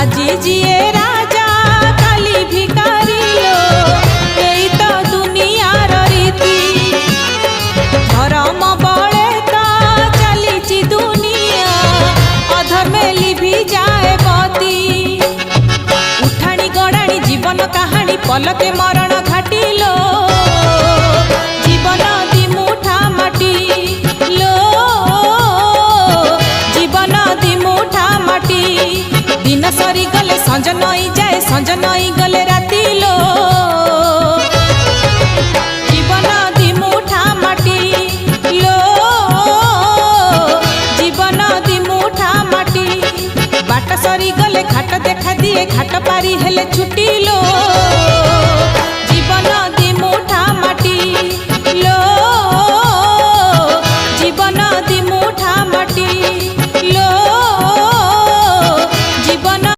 আজি জিয়ে রাজা কালি ভিকারি লো এই তো দুনিয়ার রীতি ধর্ম বলে তো চালিছি দুনিয়া অধর্মে লিভি যায় বতি উঠানি গড়ানি জীবন কাহানি পলকে মরণ ঘাটিলো জীবন দিমুঠা মাটি লো জীবন দিমুঠা মাটি दिन सरी गले संज नई जाए संज नई गले राति लो जीवन दिमुठा माटी लो जीवन दिमुठा माटी बाट सरी गले घाट देखा दिए घाट पारी हेले छुटी लो।